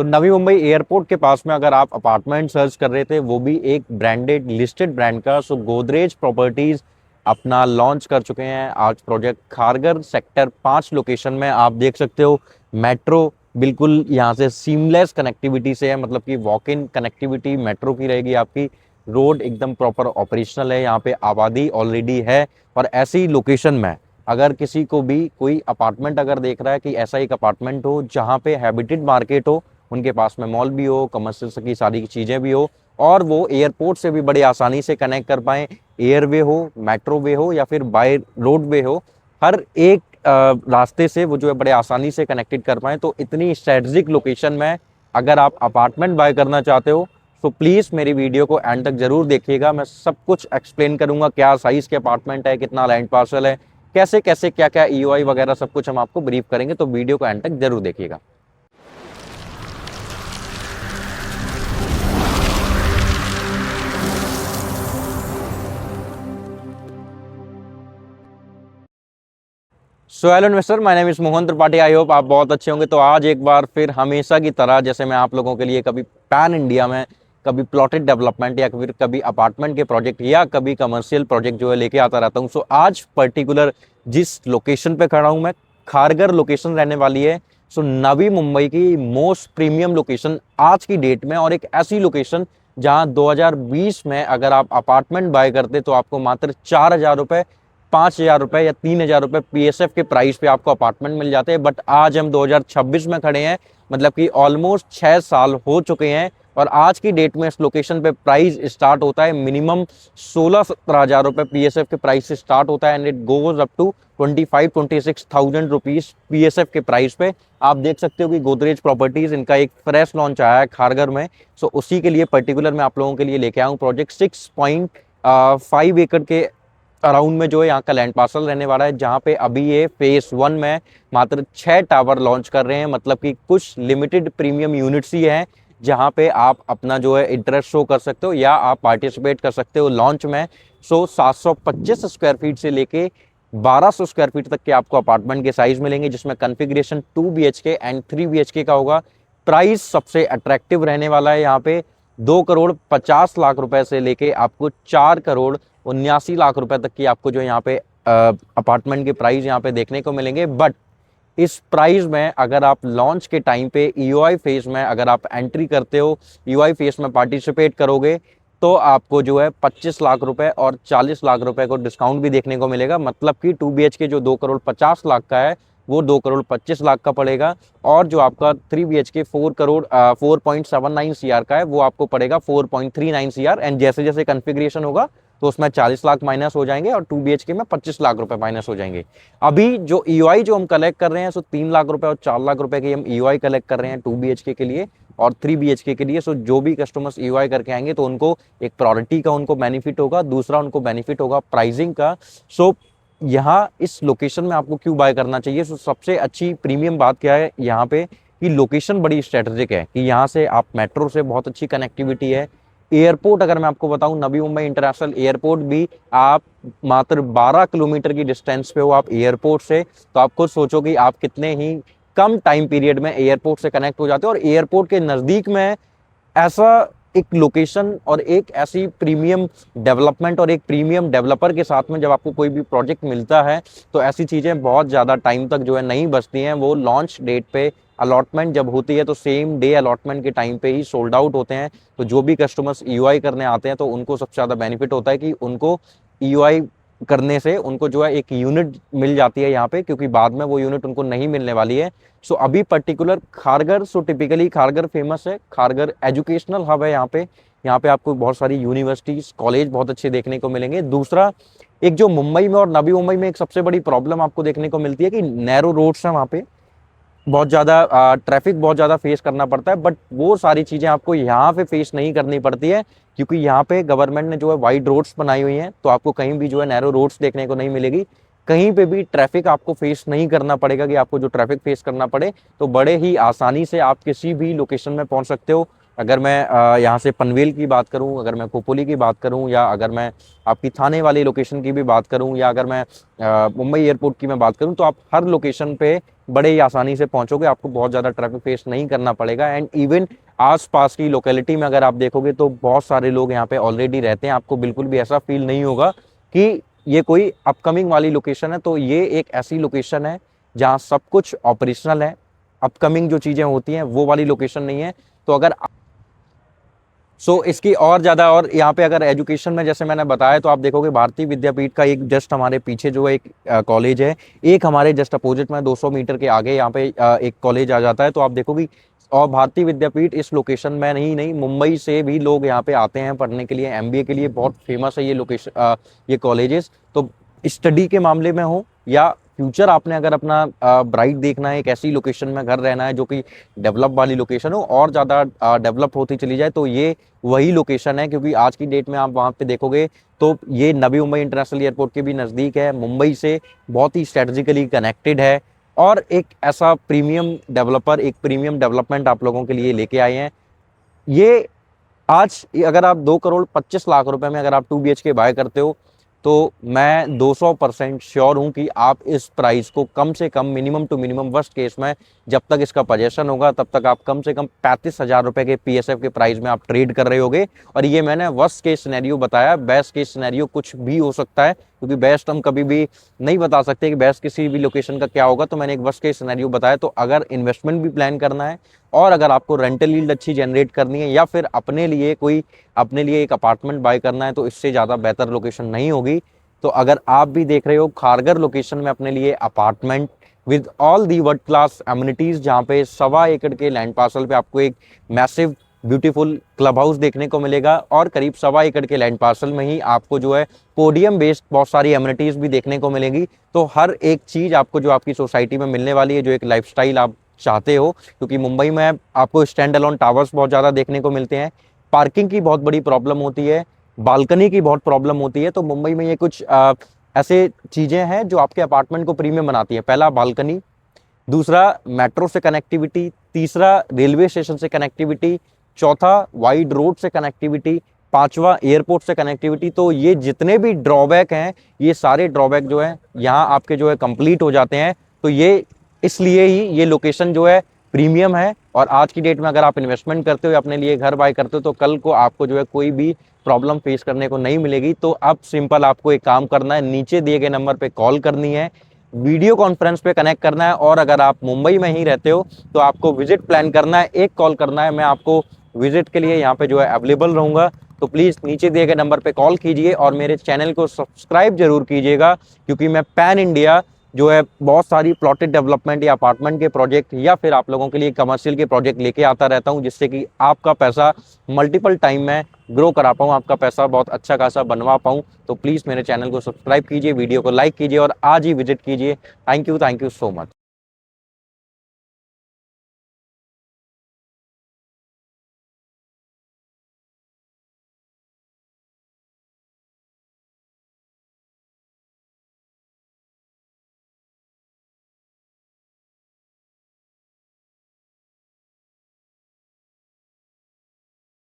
तो नवी मुंबई एयरपोर्ट के पास में अगर आप अपार्टमेंट सर्च कर रहे थे, वो भी एक ब्रांडेड लिस्टेड ब्रांड का, सो गोदरेज प्रॉपर्टीज अपना लॉन्च कर चुके हैं आज प्रोजेक्ट खारगर सेक्टर 5 लोकेशन में। आप देख सकते हो मेट्रो बिल्कुल यहाँ से सीमलेस कनेक्टिविटी से है, मतलब कि वॉक इन कनेक्टिविटी मेट्रो की रहेगी आपकी। रोड एकदम प्रॉपर ऑपरेशनल है, यहाँ पे आबादी ऑलरेडी है। और ऐसी लोकेशन में अगर किसी को भी कोई अपार्टमेंट अगर देख रहा है कि ऐसा एक अपार्टमेंट हो जहाँ पे हैबिटेड मार्केट हो, उनके पास में मॉल भी हो, कमर्शियल की सारी चीज़ें भी हो, और वो एयरपोर्ट से भी बड़ी आसानी से कनेक्ट कर पाए, एयरवे हो, मेट्रो वे हो या फिर बाय रोड वे हो, हर एक रास्ते से वो जो है बड़े आसानी से कनेक्टेड कर पाए। तो इतनी स्ट्रेटजिक लोकेशन में अगर आप अपार्टमेंट बाय करना चाहते हो तो प्लीज़ मेरी वीडियो को एंड तक जरूर देखिएगा। मैं सब कुछ एक्सप्लेन करूंगा, क्या साइज़ के अपार्टमेंट है, कितना लैंड पार्सल है, कैसे कैसे क्या क्या ईओआई वगैरह सब कुछ हम आपको ब्रीफ करेंगे। तो वीडियो को एंड तक जरूर देखिएगा। So hello investor, my name is Mohan Tripathi. I hope आप बहुत अच्छे होंगे। तो आज एक बार फिर हमेशा की तरह जैसे मैं आप लोगों के लिए कभी पैन इंडिया में, कभी प्लॉटेड डेवलपमेंट या फिर कभी अपार्टमेंट के प्रोजेक्ट या कभी कमर्शियल प्रोजेक्ट जो है लेके आता रहता हूँ। सो आज पर्टिकुलर जिस लोकेशन पे खड़ा हूँ मैं, खारगर लोकेशन रहने वाली है। सो नवी मुंबई की मोस्ट प्रीमियम लोकेशन आज की डेट में, और एक ऐसी लोकेशन जहाँ 2020 में अगर आप अपार्टमेंट बाय करते तो आपको मात्र 4,000 रुपये, 5,000 रुपये या 3,000 रुपये पीएसएफ के प्राइस पे आपको अपार्टमेंट मिल जाते हैं। बट आज हम 2026 में खड़े हैं, मतलब कि ऑलमोस्ट 6 साल हो चुके हैं, और आज की डेट में इस लोकेशन पे प्राइस स्टार्ट होता है मिनिमम 16-17 हज़ार रुपये पीएसएफ के प्राइस से स्टार्ट होता है, and it goes up to 25-26,000 rupees PSF के प्राइस पे। आप देख सकते हो कि गोदरेज प्रॉपर्टीज इनका एक फ्रेश लॉन्च आया है खारगर में। सो उसी के लिए पर्टिकुलर मैं आप लोगों के लिए लेके आया हूँ प्रोजेक्ट। 6.5 एकड़ के अराउंड में जो है यहाँ का लैंड पार्सल रहने वाला है, जहाँ पे अभी ये फेज 1 में मात्र 6 टावर लॉन्च कर रहे हैं, मतलब कि कुछ लिमिटेड प्रीमियम यूनिट्स ही हैं जहाँ पे आप अपना जो है इंटरेस्ट शो कर सकते हो या आप पार्टिसिपेट कर सकते हो लॉन्च में। सो 725 स्क्वायर फीट से लेके 1200 स्क्वायर फीट तक के आपको अपार्टमेंट के साइज मिलेंगे, जिसमें कॉन्फ़िगरेशन 2 BHK एंड 3 BHK का होगा। प्राइस सबसे अट्रैक्टिव रहने वाला है यहाँ पे, 2,50,00,000 रुपए से लेके आपको 4,79,00,000 रुपए तक की आपको जो यहाँ पे अपार्टमेंट के प्राइस यहाँ पे देखने को मिलेंगे। बट इस प्राइस में अगर आप लॉन्च के टाइम पे ईओआई फेज में अगर आप एंट्री करते हो, ईओआई फेज में पार्टिसिपेट करोगे, तो आपको जो है 25 लाख रुपए और 40 लाख रुपए को डिस्काउंट भी देखने को मिलेगा। मतलब कि 2 BHK जो 2,50,00,000 का है वो 2,25,00,000 का पड़ेगा, और जो आपका 3 BHK 4.79 CR का है वो आपको पड़ेगा 4.39 CR। एंड जैसे जैसे कॉन्फ़िगरेशन होगा तो उसमें 40 लाख माइनस हो जाएंगे और 2 BHK में 25 लाख रुपए माइनस हो जाएंगे। अभी जो ईओआई जो हम कलेक्ट कर रहे हैं, सो 3 लाख रुपए और 4 लाख रुपए की हम ईओआई कलेक्ट कर रहे हैं 2 BHK के लिए और 3 BHK के लिए। सो जो भी कस्टमर्स ईओआई करके आएंगे तो उनको एक प्रायोरिटी का उनको बेनिफिट होगा, दूसरा उनको बेनिफिट होगा प्राइसिंग का। सो यहाँ इस लोकेशन में आपको क्यों बाय करना चाहिए? सो सबसे अच्छी प्रीमियम बात क्या है यहाँ पे कि लोकेशन बड़ी स्ट्रेटेजिक है, कि यहाँ से आप मेट्रो से बहुत अच्छी कनेक्टिविटी है। एयरपोर्ट अगर मैं आपको बताऊं, नवी मुंबई इंटरनेशनल एयरपोर्ट भी आप मात्र 12 किलोमीटर की डिस्टेंस पे हो आप एयरपोर्ट से। तो आप खुद सोचो कि आप कितने ही कम टाइम पीरियड में एयरपोर्ट से कनेक्ट हो जाते हो, और एयरपोर्ट के नज़दीक में ऐसा एक लोकेशन और एक ऐसी प्रीमियम डेवलपमेंट और एक प्रीमियम डेवलपर के साथ में जब आपको कोई भी प्रोजेक्ट मिलता है तो ऐसी चीज़ें बहुत ज़्यादा टाइम तक जो है नहीं बचती हैं। वो लॉन्च डेट पे अलॉटमेंट जब होती है तो सेम डे अलॉटमेंट के टाइम पे ही सोल्ड आउट होते हैं। तो जो भी कस्टमर्स ईओआई करने आते हैं तो उनको सबसे ज़्यादा बेनिफिट होता है कि उनको ईओआई करने से उनको जो है एक यूनिट मिल जाती है यहाँ पे, क्योंकि बाद में वो यूनिट उनको नहीं मिलने वाली है। सो अभी particular Kharghar, so typically Kharghar famous है, खारगर एजुकेशनल हब है यहाँ पे आपको बहुत सारी यूनिवर्सिटीज कॉलेज बहुत अच्छे देखने को मिलेंगे। दूसरा, एक जो मुंबई में और नवी मुंबई में एक सबसे बड़ी प्रॉब्लम आपको देखने को मिलती है कि नैरो रोड्स हैं वहाँ पे, बहुत ज़्यादा ट्रैफिक बहुत ज़्यादा फेस करना पड़ता है। बट वो सारी चीज़ें आपको यहाँ पे फेस नहीं करनी पड़ती है, क्योंकि यहाँ पे गवर्नमेंट ने जो है वाइड रोड्स बनाई हुई हैं, तो आपको कहीं भी जो है नैरो रोड्स देखने को नहीं मिलेगी। कहीं पे भी ट्रैफिक आपको फेस नहीं करना पड़ेगा कि आपको जो ट्रैफिक फेस करना पड़े, तो बड़े ही आसानी से आप किसी भी लोकेशन में पहुँच सकते हो। अगर मैं यहाँ से पनवेल की बात करूँ, अगर मैं खोपोली की बात करूँ, या अगर मैं आपकी थाने वाली लोकेशन की भी बात करूँ, या अगर मैं मुंबई एयरपोर्ट की मैं बात करूँ, तो आप हर लोकेशन पे बड़े ही आसानी से पहुंचोगे, आपको बहुत ज़्यादा ट्रैफिक फेस नहीं करना पड़ेगा। एंड इवन आसपास की लोकेलिटी में अगर आप देखोगे तो बहुत सारे लोग यहाँ पे ऑलरेडी रहते हैं, आपको बिल्कुल भी ऐसा फील नहीं होगा कि ये कोई अपकमिंग वाली लोकेशन है। तो ये एक ऐसी लोकेशन है जहाँ सब कुछ ऑपरेशनल है, अपकमिंग जो चीज़ें होती हैं वो वाली लोकेशन नहीं है। तो अगर इसकी और ज़्यादा, और यहाँ पे अगर एजुकेशन में जैसे मैंने बताया, तो आप देखोगे भारतीय विद्यापीठ का एक जस्ट हमारे पीछे जो एक कॉलेज है, एक हमारे जस्ट अपोजिट में 200 मीटर के आगे यहाँ पे एक कॉलेज आ जाता है। तो आप देखोगे, और भारतीय विद्यापीठ इस लोकेशन में नहीं मुंबई से भी लोग यहाँ पे आते हैं पढ़ने के लिए, एमबीए के लिए बहुत फेमस है ये लोकेशन, ये कॉलेजेस। तो स्टडी के मामले में हो या फ्यूचर आपने अगर अपना ब्राइट देखना है, एक ऐसी लोकेशन में घर रहना है जो कि डेवलप वाली लोकेशन हो और ज़्यादा डेवलप होती चली जाए, तो ये वही लोकेशन है। क्योंकि आज की डेट में आप वहाँ पे देखोगे तो ये नवी मुंबई इंटरनेशनल एयरपोर्ट के भी नज़दीक है, मुंबई से बहुत ही स्ट्रेटजिकली कनेक्टेड है, और एक ऐसा प्रीमियम डेवलपर, एक प्रीमियम डेवलपमेंट आप लोगों के लिए लेके आए हैं। ये आज अगर आप 2 करोड़ 25 लाख रुपए में अगर आप 2 BHK बाय करते हो, तो मैं 200% श्योर हूं कि आप इस प्राइस को कम से कम, minimum to minimum, worst case में जब तक इसका पोजेशन होगा तब तक आप कम से कम 35,000 रुपए के PSF के प्राइस में आप ट्रेड कर रहे होगे। और ये मैंने वर्स्ट केस सिनेरियो बताया, बेस्ट केस सिनेरियो कुछ भी हो सकता है, क्योंकि बेस्ट हम कभी भी नहीं बता सकते कि बेस्ट किसी भी लोकेशन का क्या होगा। तो मैंने एक वर्स्ट केस सिनेरियो बताया। तो अगर इन्वेस्टमेंट भी प्लान करना है, और अगर आपको रेंटल यील्ड अच्छी जनरेट करनी है, या फिर अपने लिए एक अपार्टमेंट बाय करना है, तो इससे ज़्यादा बेहतर लोकेशन नहीं होगी। तो अगर आप भी देख रहे हो खारगर लोकेशन में अपने लिए apartment with all the world class amenities, जहाँ पे 1.25 एकड़ के लैंड पार्सल पे आपको एक मैसिव ब्यूटीफुल क्लब हाउस देखने को मिलेगा, और करीब 1.25 एकड़ के लैंड पार्सल में ही आपको जो है पोडियम बेस्ड बहुत सारी एमिनिटीज भी देखने को मिलेंगी। तो हर एक चीज़ आपको जो आपकी सोसाइटी में मिलने वाली है, जो एक लाइफस्टाइल आप चाहते हो, क्योंकि मुंबई में आपको स्टैंड अलोन टावर्स बहुत ज़्यादा देखने को मिलते हैं, पार्किंग की बहुत बड़ी प्रॉब्लम होती है, बालकनी की बहुत प्रॉब्लम होती है। तो मुंबई में ये कुछ ऐसे चीज़ें हैं जो आपके अपार्टमेंट को प्रीमियम बनाती है। पहला बालकनी, दूसरा मेट्रो से कनेक्टिविटी, तीसरा रेलवे स्टेशन से कनेक्टिविटी, चौथा वाइड रोड से कनेक्टिविटी, पांचवा एयरपोर्ट से कनेक्टिविटी। तो ये जितने भी ड्रॉबैक हैं, ये सारे ड्रॉबैक जो है यहाँ आपके जो है कंप्लीट हो जाते हैं। तो ये इसलिए ही ये लोकेशन जो है प्रीमियम है। और आज की डेट में अगर आप इन्वेस्टमेंट करते हो, अपने लिए घर बाय करते हो, तो कल को आपको जो है कोई भी प्रॉब्लम फेस करने को नहीं मिलेगी। तो अब सिंपल आपको एक काम करना है, नीचे दिए गए नंबर पे कॉल करनी है, वीडियो कॉन्फ्रेंस पे कनेक्ट करना है, और अगर आप मुंबई में ही रहते हो तो आपको विजिट प्लान करना है, एक कॉल करना है। मैं आपको विजिट के लिए यहाँ पे जो है अवेलेबल रहूँगा। तो प्लीज़ नीचे दिए गए नंबर पे कॉल कीजिए, और मेरे चैनल को सब्सक्राइब जरूर कीजिएगा, क्योंकि मैं पैन इंडिया जो है बहुत सारी प्लॉटेड डेवलपमेंट या अपार्टमेंट के प्रोजेक्ट, या फिर आप लोगों के लिए कमर्शियल के प्रोजेक्ट लेके आता रहता हूं, जिससे कि आपका पैसा मल्टीपल टाइम में ग्रो करा पाऊं, आपका पैसा बहुत अच्छा खासा बनवा पाऊं। तो प्लीज़ मेरे चैनल को सब्सक्राइब कीजिए, वीडियो को लाइक कीजिए, और आज ही विजिट कीजिए। Thank you so much.